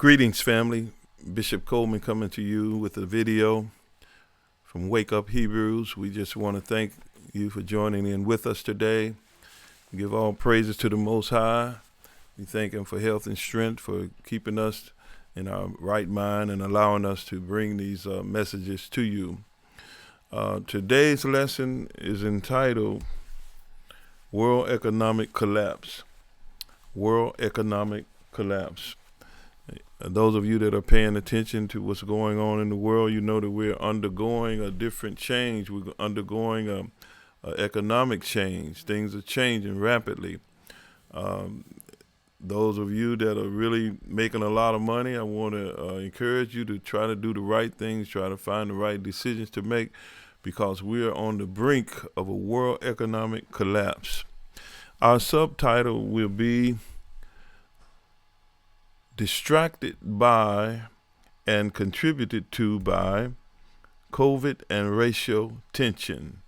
Greetings, family. Bishop Coleman coming to you with a video from Wake Up Hebrews. We just want to thank you for joining in with us today. Give all praises to the Most High. We thank Him for health and strength, for keeping us in our right mind and allowing us to bring these messages to you. Today's lesson is entitled World Economic Collapse. World Economic Collapse. Those of you that are paying attention to what's going on in the world, you know that we're undergoing a different change. We're undergoing a economic change. Things are changing rapidly. Those of you that are really making a lot of money, I want to encourage you to try to do the right things, try to find the right decisions to make, because we are on the brink of a world economic collapse. Our subtitle will be Distracted by and contributed to by COVID and racial tension.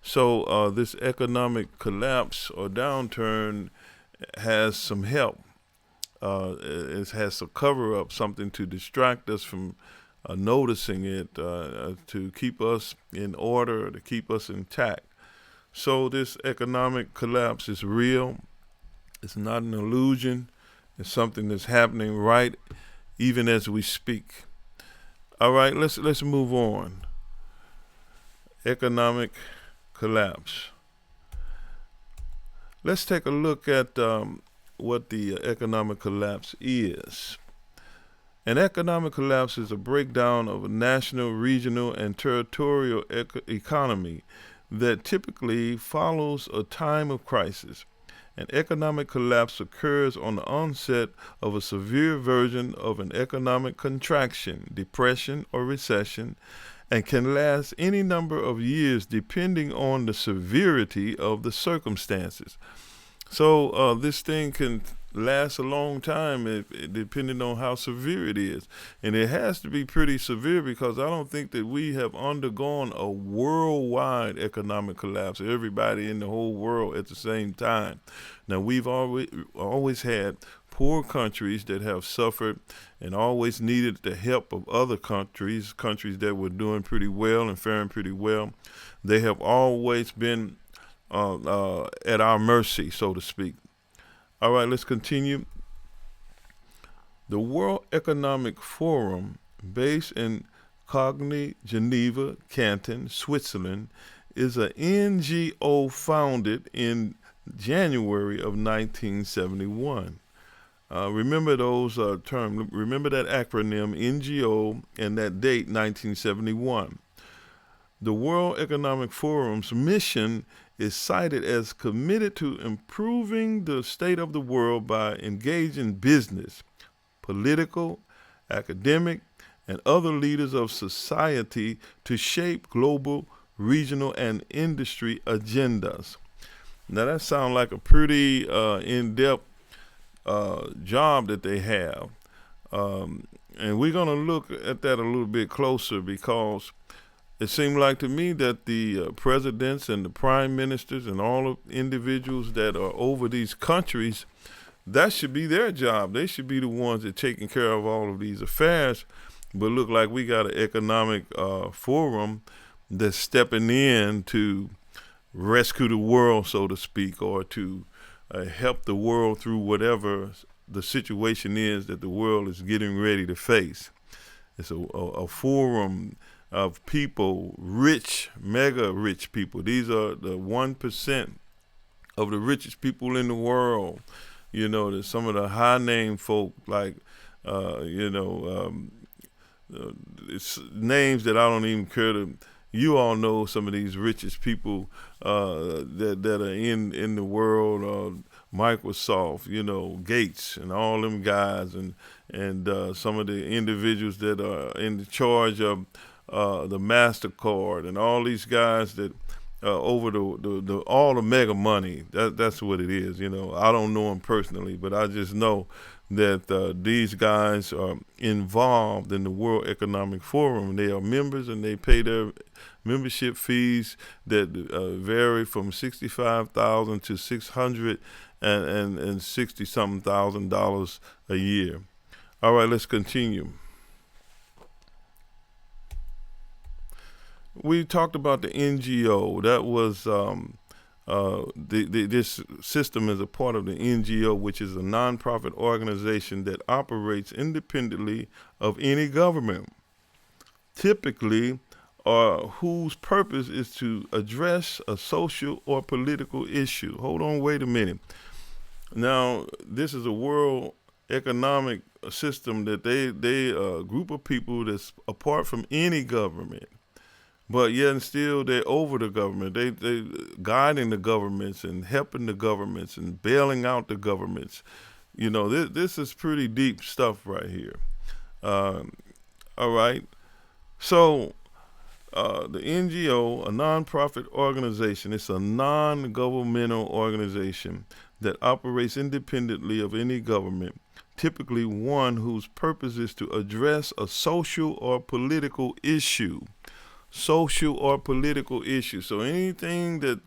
So this economic collapse or downturn has some help. It has some cover up, something to distract us from noticing it, to keep us in order, to keep us intact. So this economic collapse is real. It's not an illusion. It's something that's happening right even as we speak. All right, let's move on. Economic collapse. Let's take a look at what the economic collapse is. An economic collapse is a breakdown of a national, regional, and territorial economy that typically follows a time of crisis. An economic collapse occurs on the onset of a severe version of an economic contraction, depression, or recession, and can last any number of years depending on the severity of the circumstances. So this thing can last a long time depending on how severe it is. And it has to be pretty severe, because I don't think that we have undergone a worldwide economic collapse, everybody in the whole world at the same time. Now, we've always had poor countries that have suffered and always needed the help of other countries that were doing pretty well and faring pretty well. They have always been at our mercy, so to speak. All right, let's continue. The World Economic Forum, based in Cogny, Geneva, Canton, Switzerland, is an NGO founded in January of 1971. Remember those terms. Remember that acronym, NGO, and that date, 1971. The World Economic Forum's mission is cited as committed to improving the state of the world by engaging business, political, academic, and other leaders of society to shape global, regional, and industry agendas. Now that sounds like a pretty in-depth job that they have. And we're going to look at that a little bit closer, because it seemed like to me that the presidents and the prime ministers and all of individuals that are over these countries, that should be their job. They should be the ones that are taking care of all of these affairs. But look like we got an economic forum that's stepping in to rescue the world, so to speak, or to help the world through whatever the situation is that the world is getting ready to face. It's a forum of people, rich, mega rich people. These are the 1% of the richest people in the world. You know, there's some of the high name folk, like, it's names that I don't even care to. You all know some of these richest people that are in the world. Microsoft, Gates, and all them guys, and some of the individuals that are in charge of the MasterCard, and all these guys that over the all the mega money. That's what it is. I don't know them personally, but I just know that these guys are involved in the World Economic Forum. They are members, and they pay their membership fees that vary from $65,000 to $660-something thousand a year. All right, let's continue. We talked about the NGO. That was this system is a part of the NGO, which is a nonprofit organization that operates independently of any government, typically, whose purpose is to address a social or political issue. Hold on, wait a minute. Now, this is a world economic system that they a group of people that's apart from any government, but yet and still they're over the government. They guiding the governments and helping the governments and bailing out the governments. You know, this is pretty deep stuff right here. Um, all right. So the NGO, a nonprofit organization, it's a non-governmental organization that operates independently of any government, typically one whose purpose is to address a social or political issue. Social or political issue. So anything that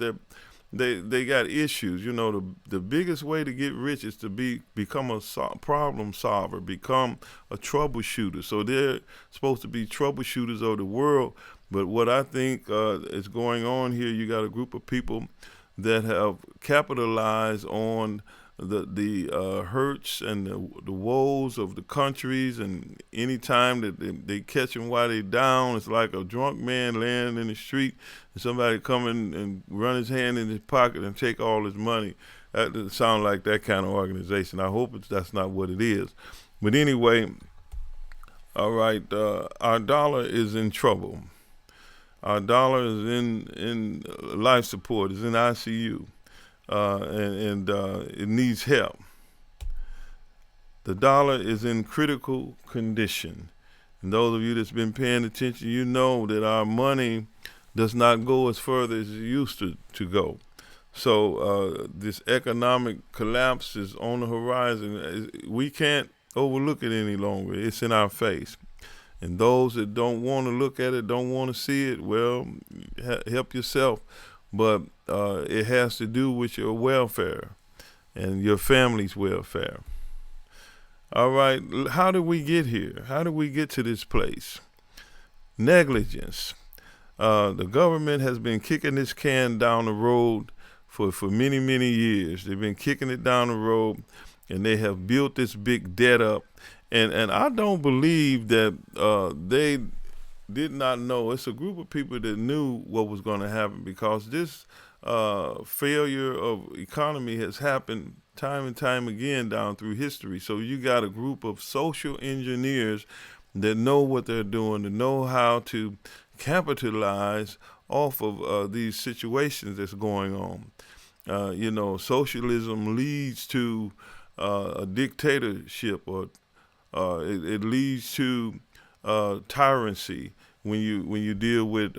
they got issues. You know, the biggest way to get rich is to become a problem solver, become a troubleshooter. So they're supposed to be troubleshooters of the world. But what I think is going on here, you got a group of people that have capitalized on the hurts and the woes of the countries, and anytime that they catch them while they down, it's like a drunk man laying in the street and somebody come in and run his hand in his pocket and take all his money. That doesn't sound like that kind of organization. I hope that's not what it is. But anyway, all right, our dollar is in trouble. Our dollar is in life support, is in ICU. And it needs help. The dollar is in critical condition. And those of you that's been paying attention, you know that our money does not go as further as it used to go. So this economic collapse is on the horizon. We can't overlook it any longer. It's in our face. And those that don't want to look at it, don't want to see it, well, help yourself. But it has to do with your welfare and your family's welfare. All right, how did we get here? How did we get to this place? Negligence. The government has been kicking this can down the road for many, many years. They've been kicking it down the road, and they have built this big debt up. And I don't believe that they did not know. It's a group of people that knew what was going to happen, because this failure of economy has happened time and time again down through history. So you got a group of social engineers that know what they're doing, that know how to capitalize off of these situations that's going on. You know, socialism leads to a dictatorship, or it leads to tyranny. When you deal with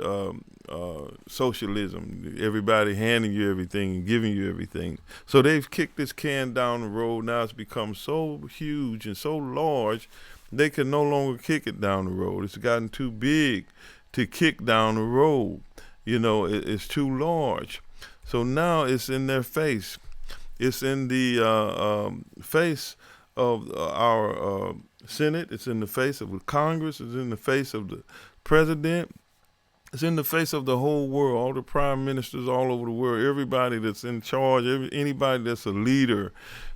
socialism, everybody handing you everything and giving you everything. So they've kicked this can down the road. Now it's become so huge and so large, they can no longer kick it down the road. It's gotten too big to kick down the road. You know, it's too large. So now it's in their face. It's in the face of our Senate. It's in the face of the Congress. It's in the face of the president. It's in the face of the whole world, all the prime ministers all over the world, everybody that's in charge, anybody that's a leader.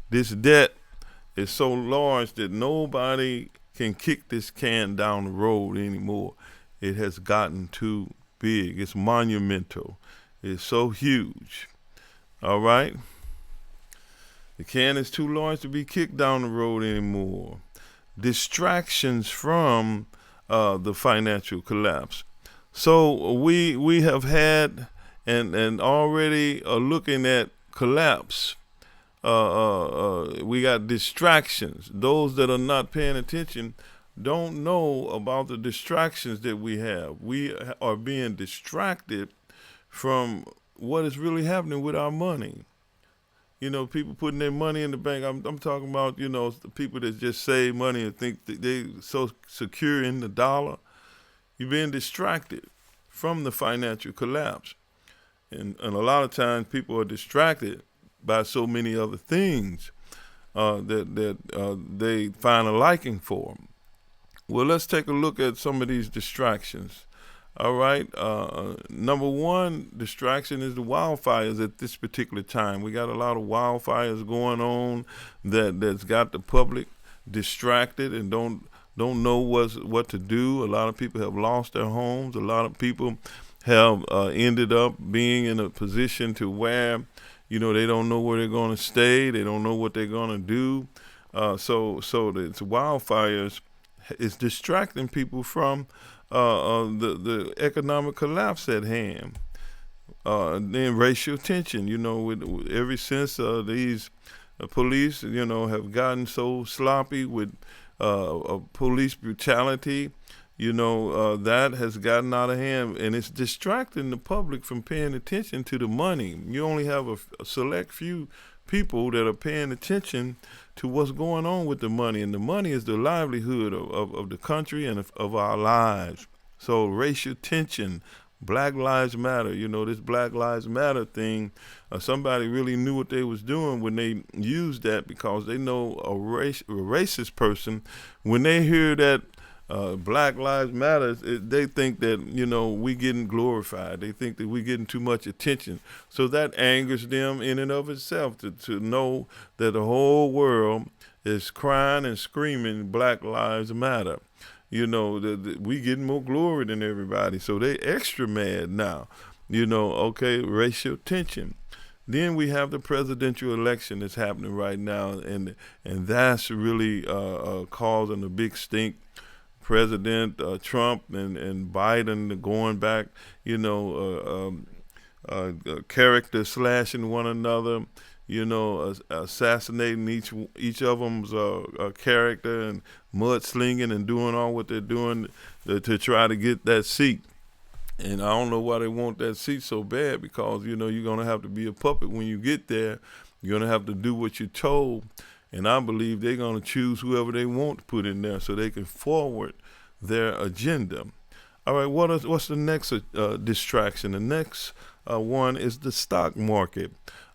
This debt is so large that nobody can kick this can down the road anymore. It has gotten too big. It's monumental. It's so huge. All right? The can is too large to be kicked down the road anymore. Distractions from the financial collapse. So we have had and already are looking at collapse. We got distractions. Those that are not paying attention don't know about the distractions that we have. We are being distracted from what is really happening with our money. You know, people putting their money in the bank. I'm talking about, you know, the people that just save money and think that they so secure in the dollar. You're being distracted from the financial collapse. And a lot of times people are distracted by so many other things. that they find a liking for. Well, let's take a look at some of these distractions. All right. Number one distraction is the wildfires at this particular time. We got a lot of wildfires going on that's got the public distracted and don't know what to do. A lot of people have lost their homes. A lot of people have ended up being in a position to where, they don't know where they're going to stay. They don't know what they're going to do. So the wildfires is distracting people from the economic collapse at hand. Then racial tension, ever since these police, have gotten so sloppy with police brutality, that has gotten out of hand, and it's distracting the public from paying attention to the money. You only have a select few people that are paying attention to what's going on with the money, and the money is the livelihood of the country and of our lives. So racial tension, Black Lives Matter, this Black Lives Matter thing, somebody really knew what they was doing when they used that, because they know a racist person, when they hear that Black Lives Matter, they think that, we getting glorified. They think that we getting too much attention. So that angers them in and of itself to know that the whole world is crying and screaming Black Lives Matter. That we getting more glory than everybody. So they extra mad now. Okay, racial tension. Then we have the presidential election that's happening right now, and that's really causing a big stink. President Trump and Biden going back, character slashing one another, assassinating each of them's character and mudslinging and doing all what they're doing to try to get that seat. And I don't know why they want that seat so bad, because, you're going to have to be a puppet when you get there. You're going to have to do what you're told. And I believe they're going to choose whoever they want to put in there so they can forward their agenda. All right, what's the next distraction? The next one is the stock market.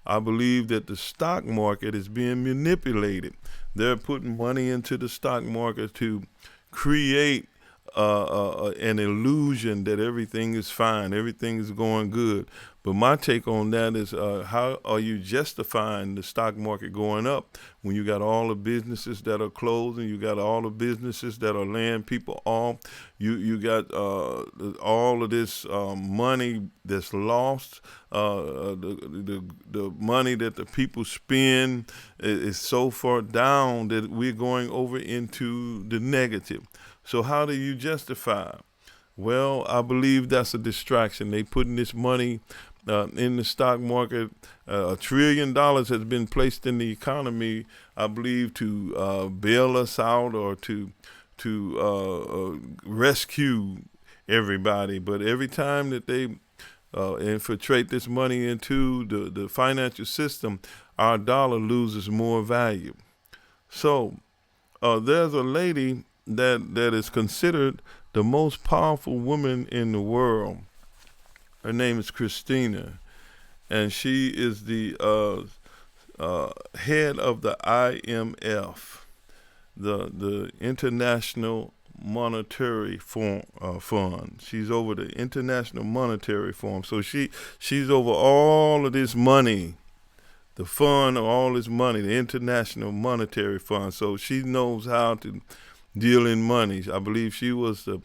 I believe that the stock market is being manipulated. They're putting money into the stock market to create an illusion that everything is fine, everything is going good. But my take on that is, how are you justifying the stock market going up when you got all the businesses that are closing, you got all the businesses that are laying people off, you got all of this money that's lost, the money that the people spend is so far down that we're going over into the negative. So how do you justify? Well, I believe that's a distraction. They putting this money in the stock market. $1 trillion has been placed in the economy, I believe, to bail us out or to rescue everybody. But every time that they infiltrate this money into the financial system, our dollar loses more value. So there's a lady that is considered the most powerful woman in the world. Her name is Christina, and she is the head of the IMF, the International Monetary Fund. She's over the International Monetary Fund. So she's over all of this money, the fund of all this money, the International Monetary Fund. So she knows how to deal in money. I believe she was a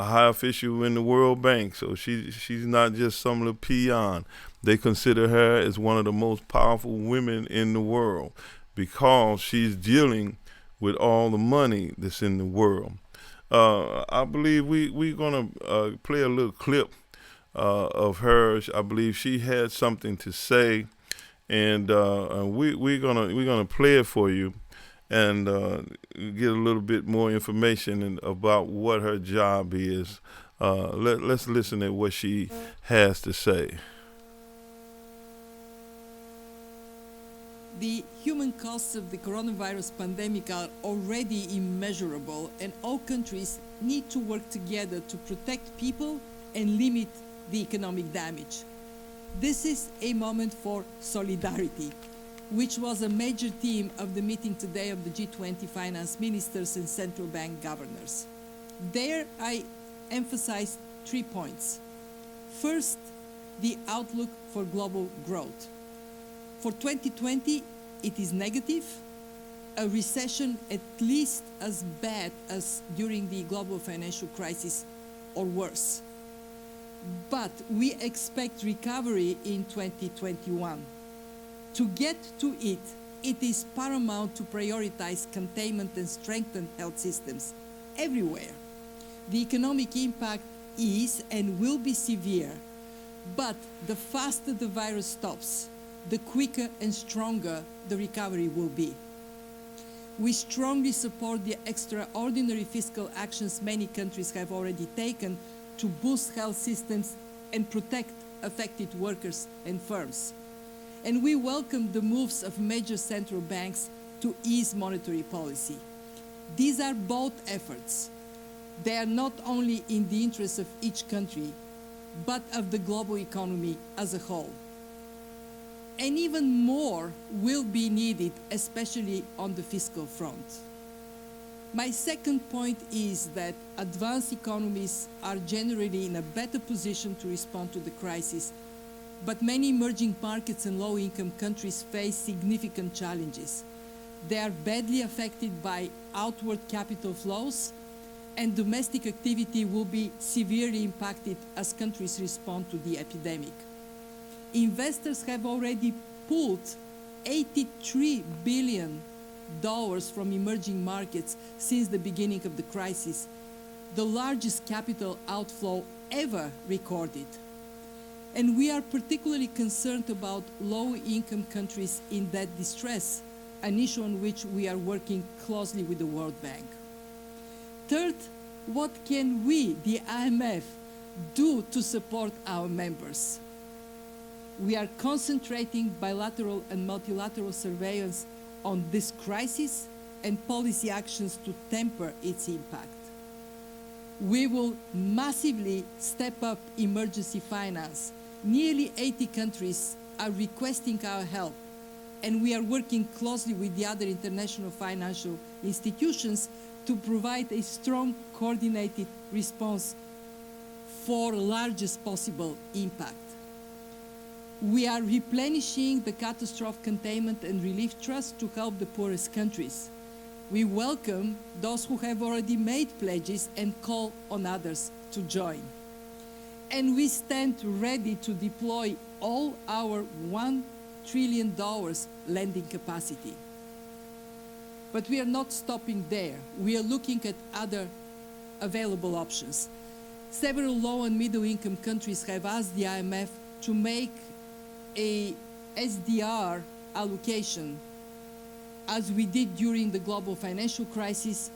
high official in the World Bank, so she's not just some little peon. They consider her as one of the most powerful women in the world because she's dealing with all the money that's in the world. I believe we're gonna play a little clip of hers. I believe she had something to say, and we're gonna play it for you and get a little bit more information about what her job is. Let's listen to what she has to say. The human costs of the coronavirus pandemic are already immeasurable, and all countries need to work together to protect people and limit the economic damage. This is a moment for solidarity. which was a major theme of the meeting today of the G20 finance ministers and central bank governors. There I emphasized 3 points. First, the outlook for global growth. For 2020, it is negative, a recession at least as bad as during the global financial crisis or worse. But we expect recovery in 2021. To get to it, it is paramount to prioritize containment and strengthen health systems everywhere. The economic impact is and will be severe, but the faster the virus stops, the quicker and stronger the recovery will be. We strongly support the extraordinary fiscal actions many countries have already taken to boost health systems and protect affected workers and firms. And we welcome the moves of major central banks to ease monetary policy. These are both efforts. They are not only in the interest of each country, but of the global economy as a whole. And even more will be needed, especially on the fiscal front. My second point is that advanced economies are generally in a better position to respond to the crisis, but many emerging markets and low-income countries face significant challenges. They are badly affected by outward capital flows, and domestic activity will be severely impacted as countries respond to the epidemic. Investors have already pulled $83 billion from emerging markets since the beginning of the crisis, the largest capital outflow ever recorded. And we are particularly concerned about low-income countries in that distress, an issue on which we are working closely with the World Bank. Third, what can we, the IMF, do to support our members? We are concentrating bilateral and multilateral surveillance on this crisis and policy actions to temper its impact. We will massively step up emergency finance. Nearly 80 countries are requesting our help, and we are working closely with the other international financial institutions to provide a strong, coordinated response for largest possible impact. We are replenishing the Catastrophe Containment and Relief Trust to help the poorest countries. We welcome those who have already made pledges and call on others to join. And we stand ready to deploy all our $1 trillion lending capacity. But we are not stopping there. We are looking at other available options. Several low and middle income countries have asked the IMF to make a SDR allocation, as we did during the global financial crisis,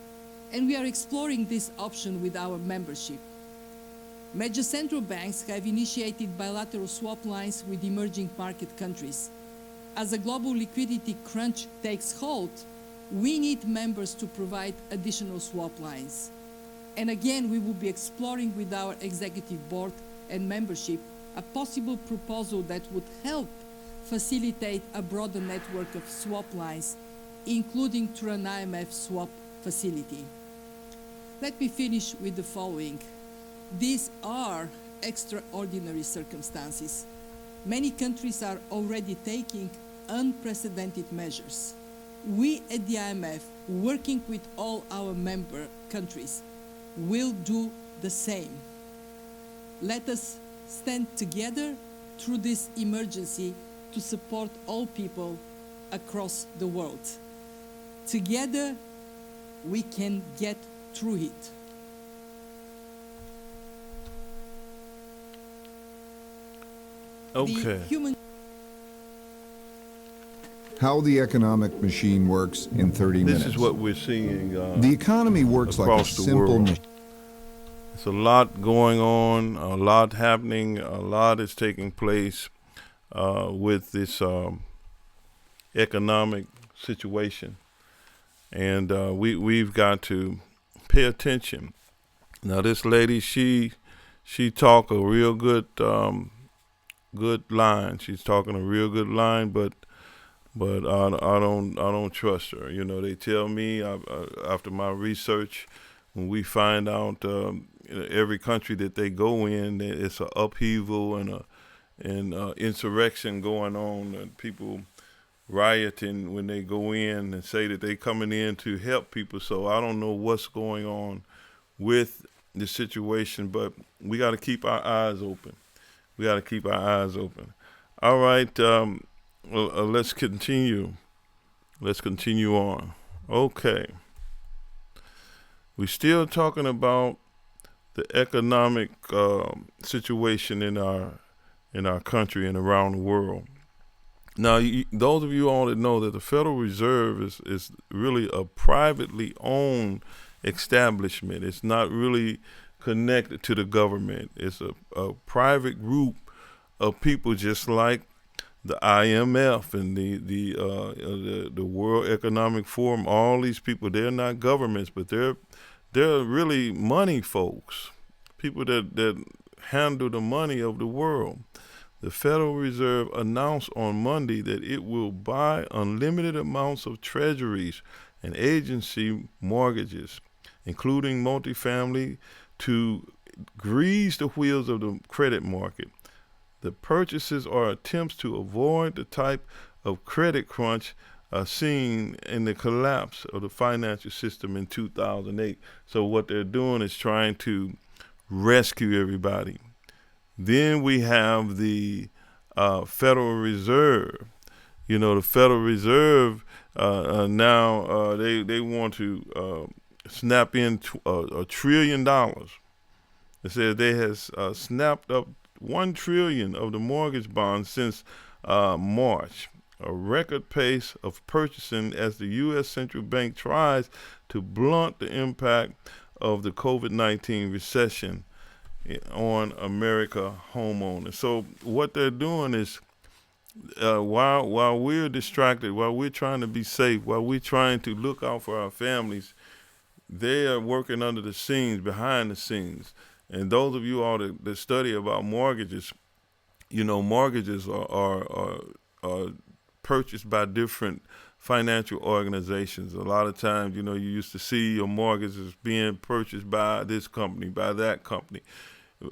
and we are exploring this option with our membership. Major central banks have initiated bilateral swap lines with emerging market countries. As a global liquidity crunch takes hold, we need members to provide additional swap lines. And again, we will be exploring with our executive board and membership a possible proposal that would help facilitate a broader network of swap lines, including through an IMF swap facility. Let me finish with the following. These are extraordinary circumstances. Many countries are already taking unprecedented measures. We at the IMF, working with all our member countries, will do the same. Let us stand together through this emergency to support all people across the world. Together, we can get through it. Okay. How the economic machine works in 30 minutes. This is what we're seeing The economy works like a across the simple world. machine. There's a lot going on, a lot happening, a lot is taking place with this economic situation. And we've got to pay attention. Now, this lady, she talk a real good good line. She's talking a real good line, but but I don't trust her. You know, they tell me after my research, when we find out every country that they go in, that it's an upheaval and insurrection going on, and people rioting when they go in and say that they coming in to help people. So I don't know what's going on with the situation, but we got to keep our eyes open. We got to keep our eyes open. All right, let's continue. Let's continue on. Okay. We're still talking about the economic situation in our country and around the world. Now, those of you all that know that the Federal Reserve is really a privately owned establishment. It's not really connected to the government. It's a private group of people, just like the IMF and the World Economic Forum. All these people, they're not governments, but they're really money folks, people that handle the money of the world. The Federal Reserve announced on Monday that it will buy unlimited amounts of treasuries and agency mortgages, including multifamily, to grease the wheels of the credit market. The purchases are attempts to avoid the type of credit crunch seen in the collapse of the financial system in 2008. So what they're doing is trying to rescue everybody. Then we have the Federal Reserve. You know, the Federal Reserve now they want to snap in $1 trillion. It says they has snapped up $1 trillion of the mortgage bonds since March, a record pace of purchasing as the U.S. Central Bank tries to blunt the impact of the COVID-19 recession on America homeowners. So what they're doing is, while we're distracted, while we're trying to be safe, while we're trying to look out for our families, they are working under the scenes, behind the scenes. And those of you all that study about mortgages, you know, mortgages are purchased by different financial organizations. A lot of times, you know, you used to see your mortgages being purchased by this company, by that company.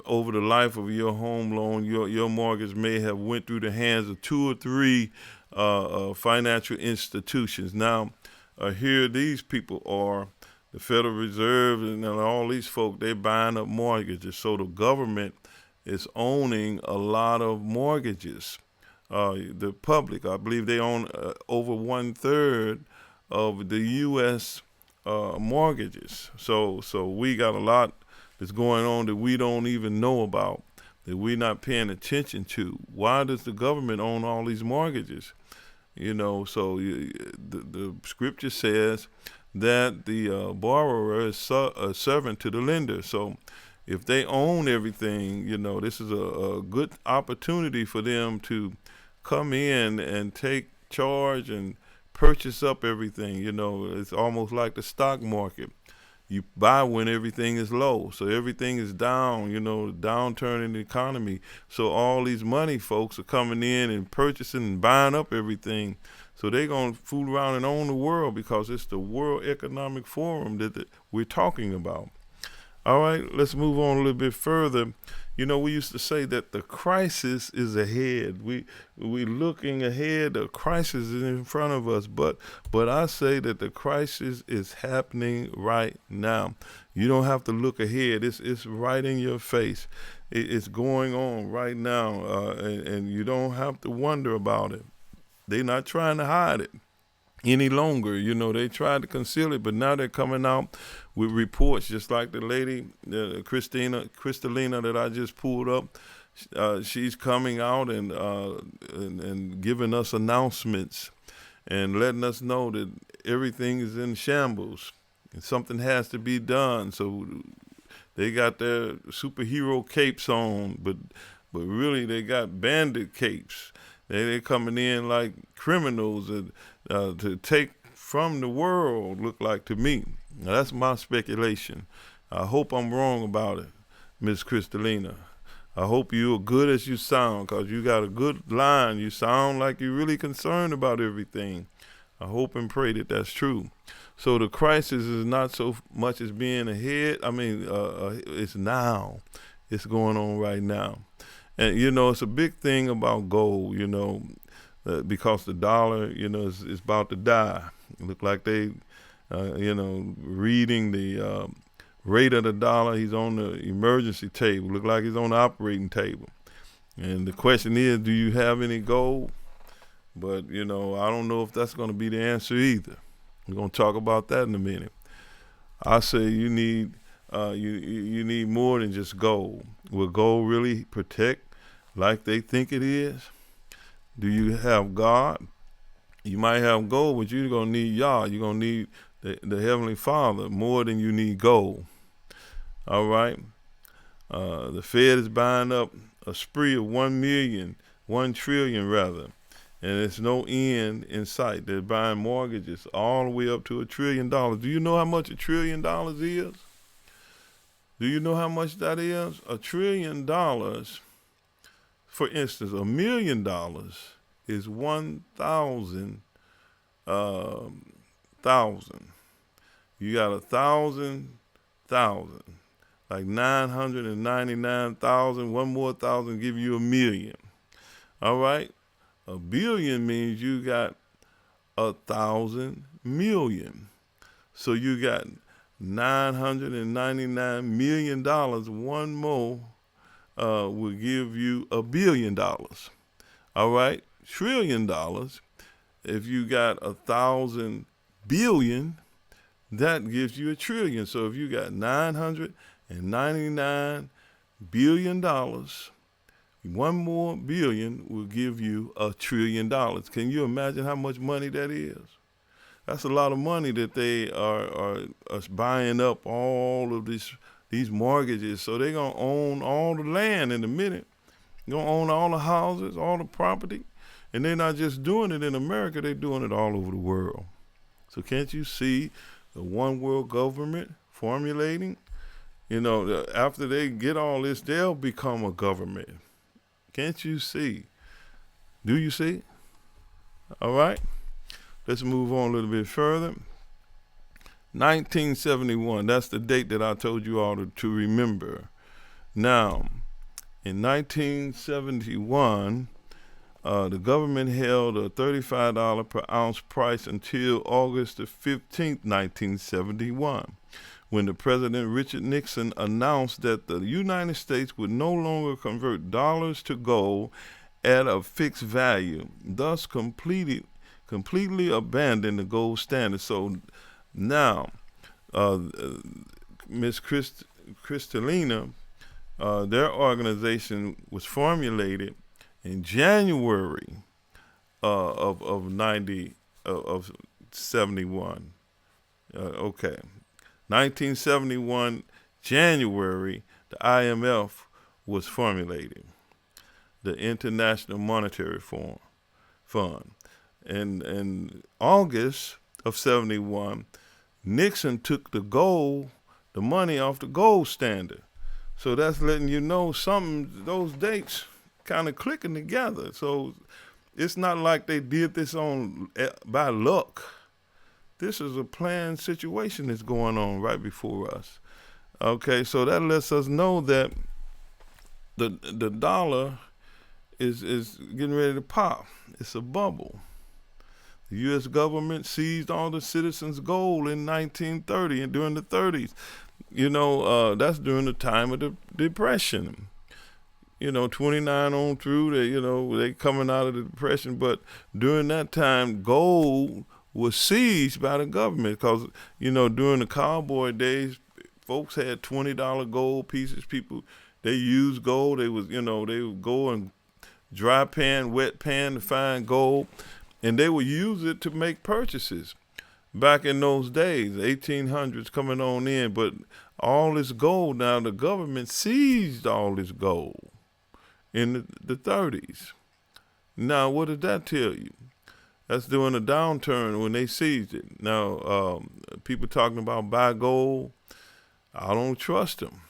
Over the life of your home loan, your mortgage may have went through the hands of 2 or 3 financial institutions. Now, here these people are, the Federal Reserve and all these folk, they're buying up mortgages. So the government is owning a lot of mortgages. The public, I believe they own over 1/3 of the U.S. Mortgages. So we got a lot that's going on that we don't even know about, that we're not paying attention to. Why does the government own all these mortgages? You know, so the scripture says that the borrower is a servant to the lender. So if they own everything, you know, this is a good opportunity for them to come in and take charge and purchase up everything. You know, it's almost like the stock market. You buy when everything is low. So everything is down, you know, downturn in the economy. So all these money folks are coming in and purchasing and buying up everything. So they're going to fool around and own the world, because it's the World Economic Forum that we're talking about. All right, let's move on a little bit further. You know, we used to say that the crisis is ahead. We looking ahead. The crisis is in front of us. But I say that the crisis is happening right now. You don't have to look ahead. It's right in your face. It's going on right now, and you don't have to wonder about it. They're not trying to hide it any longer. You know, they tried to conceal it, but now they're coming out with reports, just like the lady, Kristalina that I just pulled up. She's coming out and giving us announcements and letting us know that everything is in shambles and something has to be done. So they got their superhero capes on, but really they got bandit capes. They're coming in like criminals to take from the world, look like to me. Now, that's my speculation. I hope I'm wrong about it, Miss Kristalina. I hope you're good as you sound, because you got a good line. You sound like you're really concerned about everything. I hope and pray that that's true. So the crisis is not so much as being ahead. I mean, it's now. It's going on right now. And, it's a big thing about gold, because the dollar, is about to die. It look like they, reading the rate of the dollar. He's on the emergency table. Look like he's on the operating table. And the question is, do you have any gold? But, I don't know if that's going to be the answer either. We're going to talk about that in a minute. I say you need you need more than just gold. Will gold really protect like they think it is? Do you have God? You might have gold, but you're going to need Yah. You're going to need the Heavenly Father more than you need gold. All right? The Fed is buying up a spree of 1 trillion rather. And there's no end in sight. They're buying mortgages all the way up to $1 trillion. Do you know how much $1 trillion is? Do you know how much that is? $1 trillion, for instance, $1 million is 1,000 thousand. You got 1,000 thousand, like 999,000. One more thousand give you 1 million. All right. 1 billion means you got 1,000 million. So you got $999 million. One more will give you $1 billion. All right, $1 trillion. If you got 1,000 billion, that gives you $1 trillion. So if you got $999 billion, one more billion will give you $1 trillion. Can you imagine how much money that is? That's a lot of money that they are buying up all of these mortgages. So they're going to own all the land in a minute. They're going to own all the houses, all the property. And they're not just doing it in America, they're doing it all over the world. So can't you see the one world government formulating? After they get all this, they'll become a government. Can't you see? Do you see? All right. Let's move on a little bit further. 1971, that's the date that I told you all to remember. Now, in 1971, the government held a $35 per ounce price until August the 15th, 1971, when the President Richard Nixon announced that the United States would no longer convert dollars to gold at a fixed value, thus completely abandoned the gold standard. So now, Miss Kristalina, their organization was formulated in January of 71. Okay. 1971, January, the IMF was formulated, the International Monetary Fund. And in August of 71, Nixon took the money off the gold standard. So that's letting you know those dates kind of clicking together. So it's not like they did this by luck. This is a planned situation that's going on right before us. Okay, so that lets us know that the dollar is getting ready to pop. It's a bubble. The U.S. government seized all the citizens' gold in 1930 and during the 30s. That's during the time of the Depression. 29 on through, they coming out of the Depression. But during that time, gold was seized by the government because, during the cowboy days, folks had $20 gold pieces. People, they used gold. They would go and dry pan, wet pan to find gold, and they would use it to make purchases. Back in those days, 1800s coming on in, but all this gold, now the government seized all this gold in the 30s. Now, what did that tell you? That's during a downturn when they seized it. Now, people talking about buy gold, I don't trust them.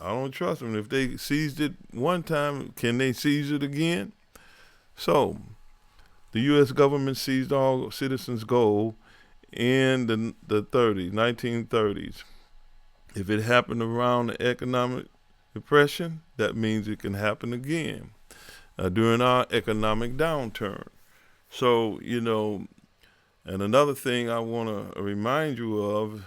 I don't trust them. If they seized it one time, can they seize it again? So, the U.S. government seized all citizens' gold in the 1930s. If it happened around the economic depression, that means it can happen again during our economic downturn. So, and another thing I want to remind you of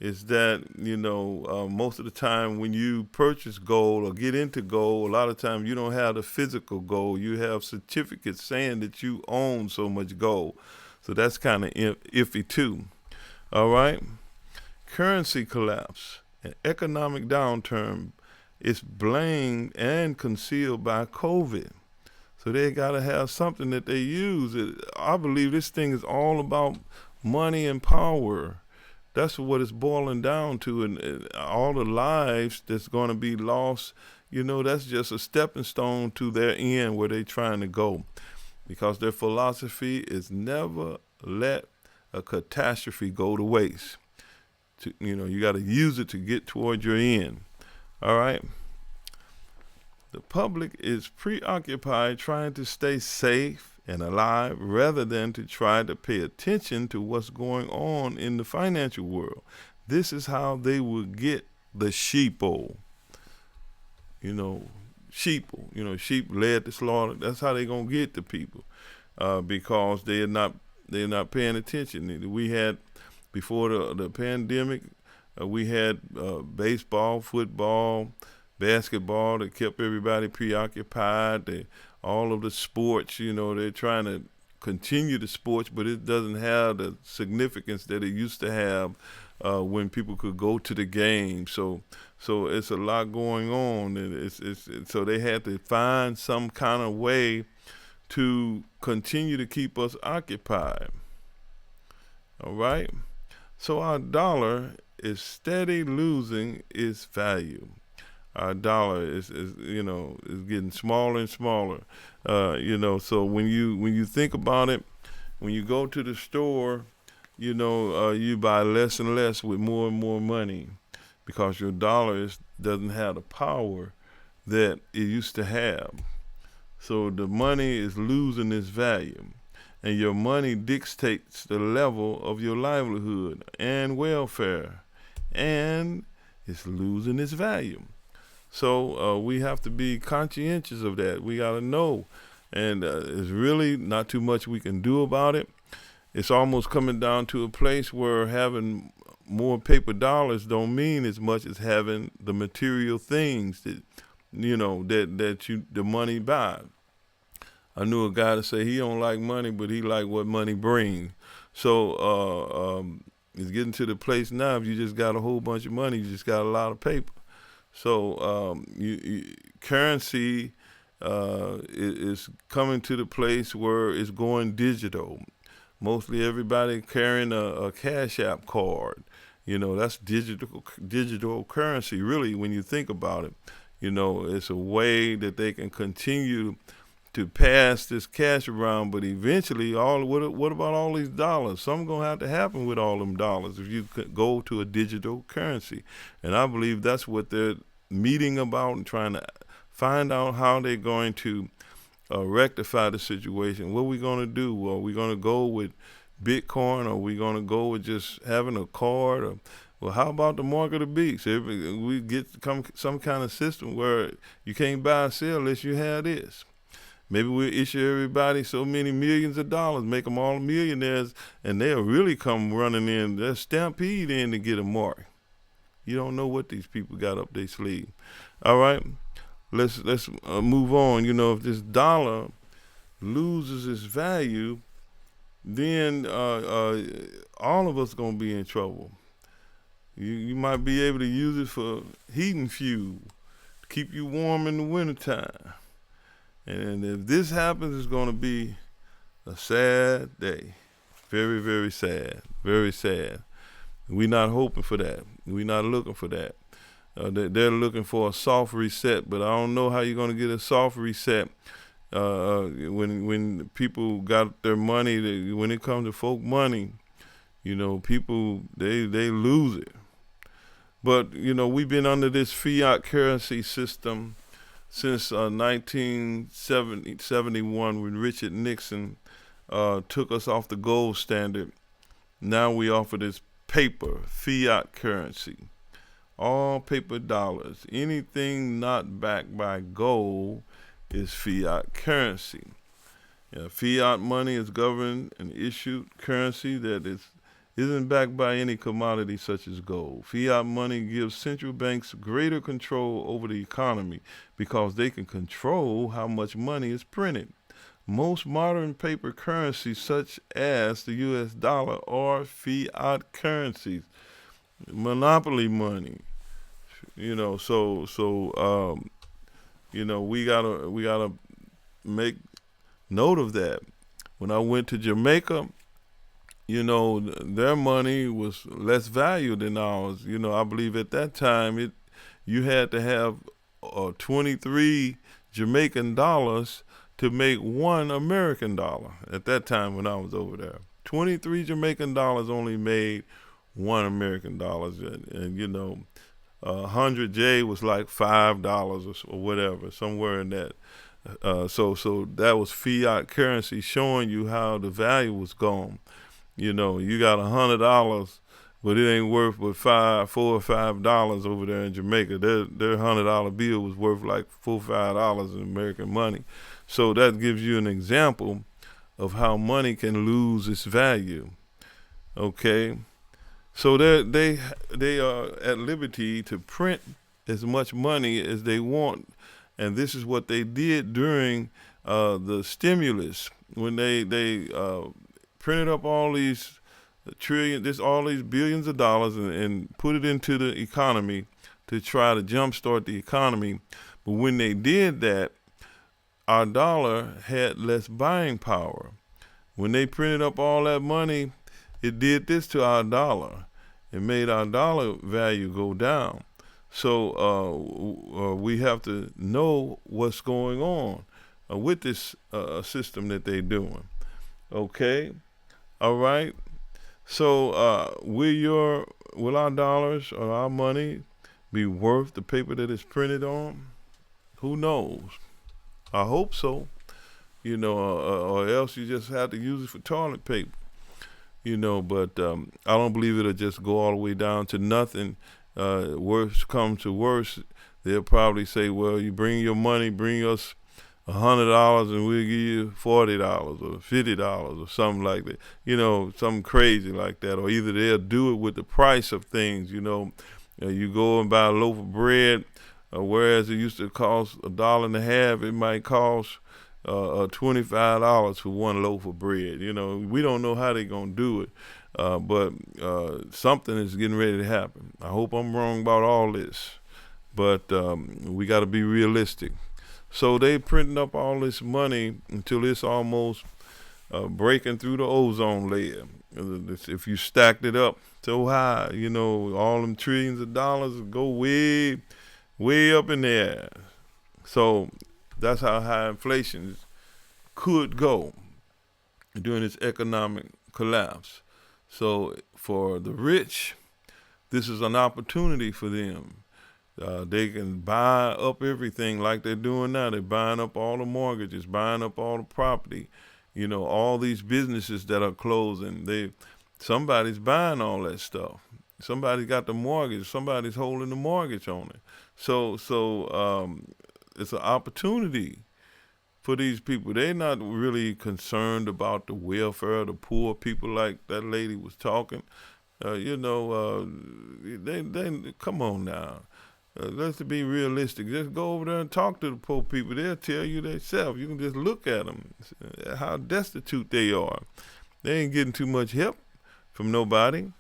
is that, most of the time when you purchase gold or get into gold, a lot of times you don't have the physical gold. You have certificates saying that you own so much gold. So that's kind of iffy too. All right? Currency collapse and economic downturn is blamed and concealed by COVID. So they got to have something that they use. I believe this thing is all about money and power. That's what it's boiling down to, and all the lives that's going to be lost, that's just a stepping stone to their end where they're trying to go. Because their philosophy is never let a catastrophe go to waste. You got to use it to get toward your end. All right? The public is preoccupied trying to stay safe and alive rather than to try to pay attention to what's going on in the financial world. This is how they will get the sheeple. Sheeple. Sheep led to slaughter. That's how they're gonna get the people, because they're not paying attention. We had before the pandemic, we had baseball, football, basketball that kept everybody preoccupied. All of the sports, they're trying to continue the sports, but it doesn't have the significance that it used to have when people could go to the game. So it's a lot going on, and so they had to find some kind of way to continue to keep us occupied. All right. So our dollar is steady losing its value. Our dollar is getting smaller and smaller. So when you think about it, when you go to the store, you buy less and less with more and more money, because your dollar doesn't have the power that it used to have. So the money is losing its value, and your money dictates the level of your livelihood and welfare, and it's losing its value. So we have to be conscientious of that. We got to know, and there's really not too much we can do about it. It's almost coming down to a place where having more paper dollars don't mean as much as having the material things that the money buy. I knew a guy that say he don't like money, but he like what money brings. So it's getting to the place now. If you just got a whole bunch of money, you just got a lot of paper. So currency is coming to the place where it's going digital. Mostly everybody carrying a Cash App card. That's digital currency, really, when you think about it. It's a way that they can continue to pass this cash around, but eventually, what about all these dollars? Something gonna have to happen with all them dollars if you could go to a digital currency. And I believe that's what they're meeting about and trying to find out how they're going to rectify the situation. What are we gonna do? Are we gonna go with Bitcoin? Or are we gonna go with just having a card? Or, well, how about the mark of the beast? We get some kind of system where you can't buy or sell unless you have this. Maybe we'll issue everybody so many millions of dollars, make them all millionaires, and they'll really come running in. They'll stampede in to get a mark. You don't know what these people got up their sleeve. All right, let's move on. If this dollar loses its value, then all of us gonna be in trouble. You might be able to use it for heating fuel, to keep you warm in the wintertime. And if this happens, it's going to be a sad day. Very, very sad. Very sad. We're not hoping for that. We're not looking for that. They're looking for a soft reset, but I don't know how you're going to get a soft reset when people got their money. When it comes to folk money, people, they lose it. But, we've been under this fiat currency system since 1971 when Richard Nixon took us off the gold standard. Now we offer this paper, fiat currency. All paper dollars. Anything not backed by gold is fiat currency. Fiat money is governed and issued currency that isn't backed by any commodity such as gold. Fiat money gives central banks greater control over the economy because they can control how much money is printed. Most modern paper currencies, such as the U.S. dollar, are fiat currencies, monopoly money. We gotta make note of that. When I went to Jamaica, their money was less value than ours. I believe at that time you had to have 23 Jamaican dollars to make one American dollar. At that time when I was over there, 23 Jamaican dollars only made one American dollar, and 100 J was like $5 or whatever, somewhere in that. So that was fiat currency, showing you how the value was gone. You got $100, but it ain't worth but $4 or $5 over there in Jamaica. Their $100 bill was worth like $4 or $5 in American money. So that gives you an example of how money can lose its value. Okay, so they are at liberty to print as much money as they want, and this is what they did during the stimulus when they printed up all these all these billions of dollars and put it into the economy to try to jumpstart the economy. But when they did that, our dollar had less buying power. When they printed up all that money, it did this to our dollar. It made our dollar value go down. So we have to know what's going on with this system that they're doing. Okay? All right? So will our dollars or our money be worth the paper that it's printed on? Who knows? I hope so. Or else you just have to use it for toilet paper. But I don't believe it'll just go all the way down to nothing. Worst comes to worst, they'll probably say, well, you bring your money, bring us $100 and we'll give you $40 or $50 or something like that. Something crazy like that. Or either they'll do it with the price of things. You go and buy a loaf of bread, whereas it used to cost $1.50, it might cost $25 for one loaf of bread. We don't know how they're gonna do it, but something is getting ready to happen. I hope I'm wrong about all this, but we got to be realistic. So they printing up all this money until it's almost breaking through the ozone layer. If you stacked it up so high, all them trillions of dollars go way up in the air. So that's how high inflation could go during this economic collapse. So for the rich, this is an opportunity for them. They can buy up everything like they're doing now. They're buying up all the mortgages, buying up all the property. All these businesses that are closing. Somebody's buying all that stuff. Somebody got the mortgage. Somebody's holding the mortgage on it. So it's an opportunity for these people. They're not really concerned about the welfare of the poor people like that lady was talking. They come on now. Let's be realistic. Just go over there and talk to the poor people. They'll tell you themselves. You can just look at them, how destitute they are. They ain't getting too much help from nobody.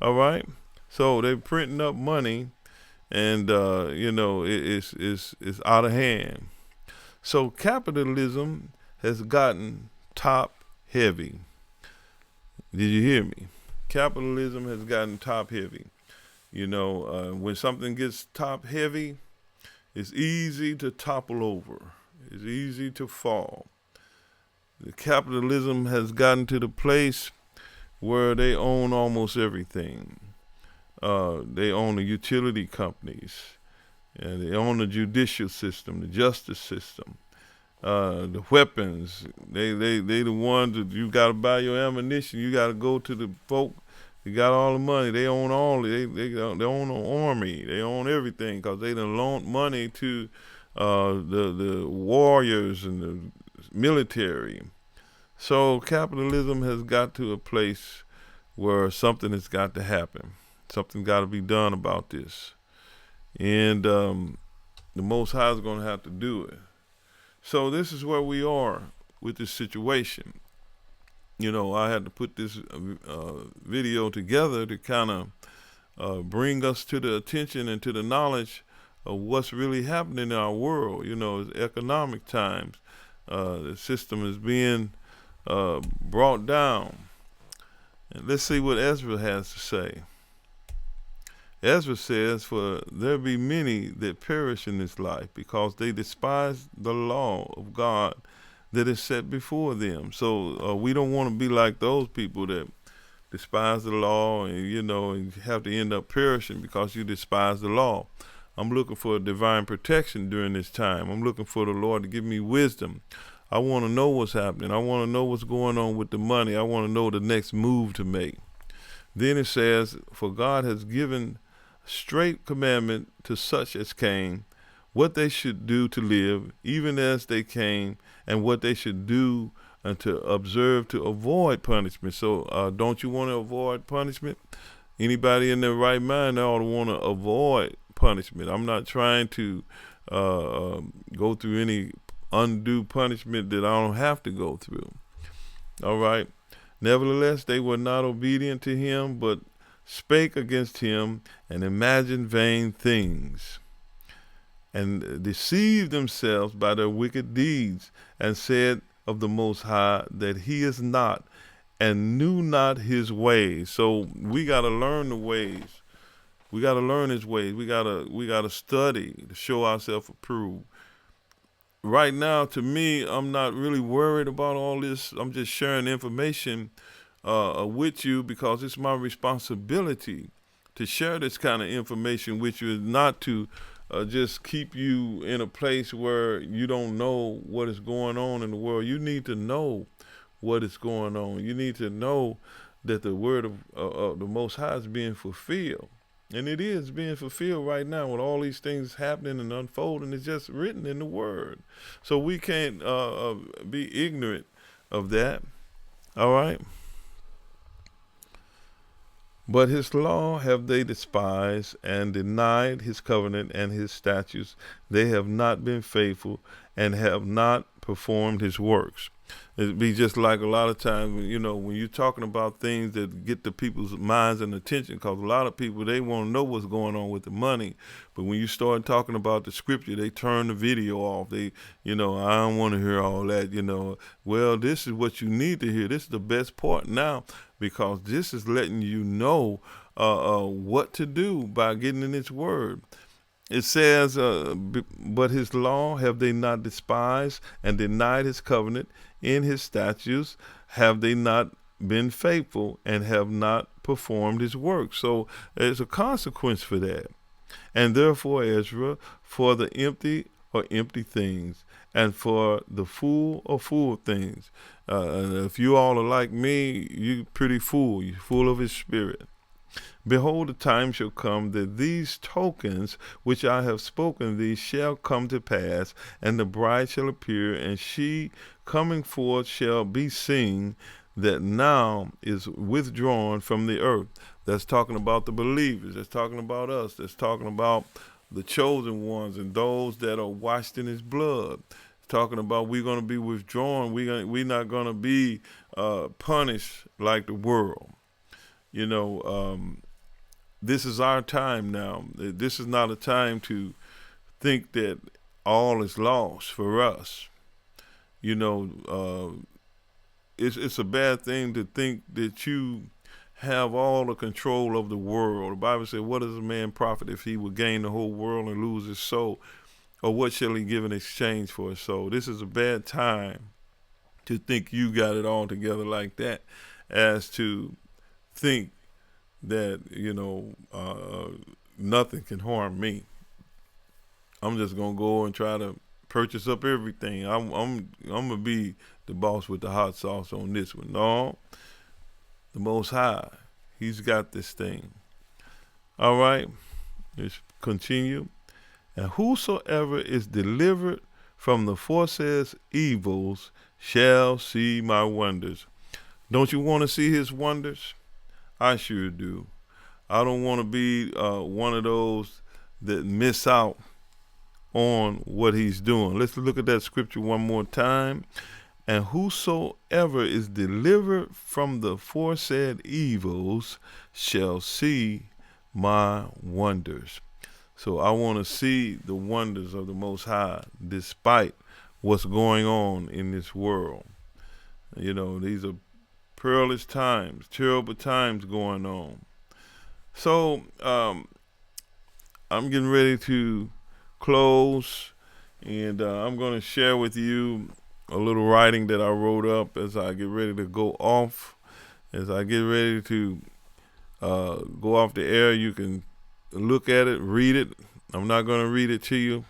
All right? So they're printing up money, and it's out of hand. So capitalism has gotten top heavy. Did you hear me? Capitalism has gotten top heavy. When something gets top heavy, it's easy to topple over. It's easy to fall. The capitalism has gotten to the place where they own almost everything. They own the utility companies, and they own the judicial system, the justice system, the weapons. They the ones that you got to buy your ammunition. You got to go to the folk. They got all the money. They own all. They own the army. They own everything because they done loaned money to the warriors and the military. So capitalism has got to a place where something has got to happen. Something got to be done about this. And the Most High is going to have to do it. So this is where we are with this situation. You know, I had to put this video together to kind of bring us to the attention and to the knowledge of what's really happening in our world. You know, it's economic times. The system is being brought down. And let's see what Ezra has to say. Ezra says, "For there be many that perish in this life, because they despise the law of God that is set before them." So we don't want to be like those people that despise the law and, you know, and have to end up perishing because you despise the law. I'm looking for divine protection during this time. I'm looking for the Lord to give me wisdom. I want to know what's happening. I want to know what's going on with the money. I want to know the next move to make. Then it says, "For God has given straight commandment to such as came, what they should do to live, even as they came, and what they should do and to observe to avoid punishment." So don't you want to avoid punishment? Anybody in their right mind ought to want to avoid punishment. I'm not trying to go through any undue punishment that I don't have to go through. All right. "Nevertheless, they were not obedient to him, but spake against him and imagined vain things, and deceived themselves by their wicked deeds, and said of the Most High that he is not, and knew not his ways." So we got to learn the ways. We got to learn his ways. We got to study to show ourselves approved. Right now, to me, I'm not really worried about all this. I'm just sharing information with you because it's my responsibility to share this kind of information with you, not to just keep you in a place where you don't know what is going on in the world. You need to know what is going on. You need to know that the word of the Most High is being fulfilled. And it is being fulfilled right now with all these things happening and unfolding. It's just written in the word. So we can't be ignorant of that. All right? "But his law have they despised, and denied his covenant and his statutes. They have not been faithful, and have not performed his works." It'd be just like a lot of times, you know, when you're talking about things that get the people's minds and attention, because a lot of people, they want to know what's going on with the money. But when you start talking about the scripture, they turn the video off. They, you know, "I don't want to hear all that," you know. Well, this is what you need to hear. This is the best part now, because this is letting you know what to do by getting in its word. It says, "But his law have they not despised, and denied his covenant. In his statutes have they not been faithful, and have not performed his work." So there's a consequence for that. "And therefore, Ezra, for the empty are empty things, and for the fool are fool things." If you all are like me, you pretty fool. You're full of his spirit. "Behold, the time shall come that these tokens which I have spoken these shall come to pass, and the bride shall appear, and she coming forth shall be seen, that now is withdrawn from the earth." That's talking about the believers. That's talking about us. That's talking about the chosen ones and those that are washed in his blood. It's talking about we're going to be withdrawn. We're not going to be punished like the world. You know, this is our time now. This is not a time to think that all is lost for us. You know, it's a bad thing to think that you have all the control of the world. The Bible says, "What does a man profit if he would gain the whole world and lose his soul? Or what shall he give in exchange for his soul?" This is a bad time to think you got it all together like that, as to think that, nothing can harm me. I'm just gonna go and try to purchase up everything. I'm gonna be the boss with the hot sauce on this one. No, the Most High, He's got this thing. All right, let's continue. And whosoever is delivered from the foresaid evils shall see my wonders. Don't you want to see His wonders? I sure do. I don't want to be one of those that miss out on what He's doing. Let's look at that scripture one more time. And whosoever is delivered from the foresaid evils shall see my wonders. So I want to see the wonders of the Most High despite what's going on in this world. These are perilous times, terrible times going on. So I'm getting ready to close, and I'm going to share with you a little writing that I wrote up as I get ready to go off. As I get ready to go off the air, you can look at it, read it. I'm not going to read it to you.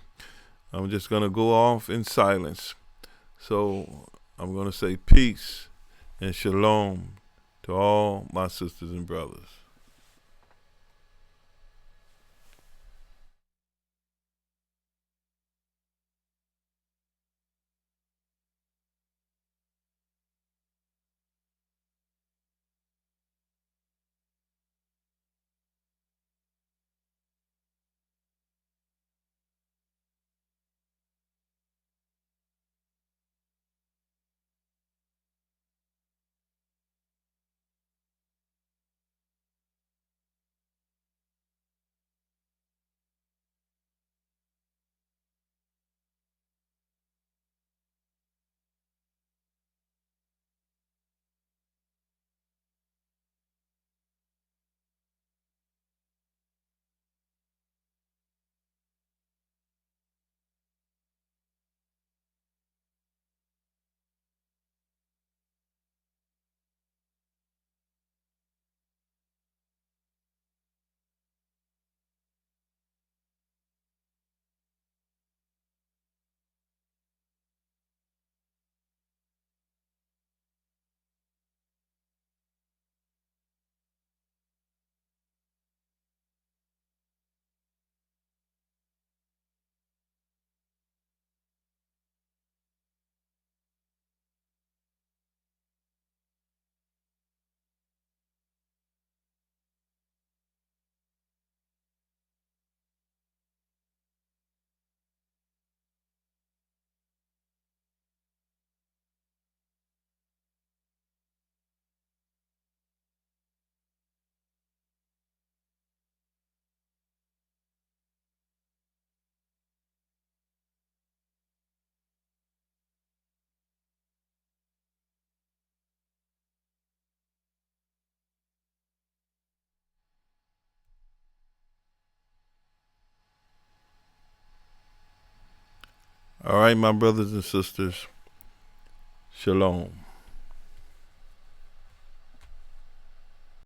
I'm just going to go off in silence. So I'm going to say peace and shalom to all my sisters and brothers. All right, my brothers and sisters, shalom.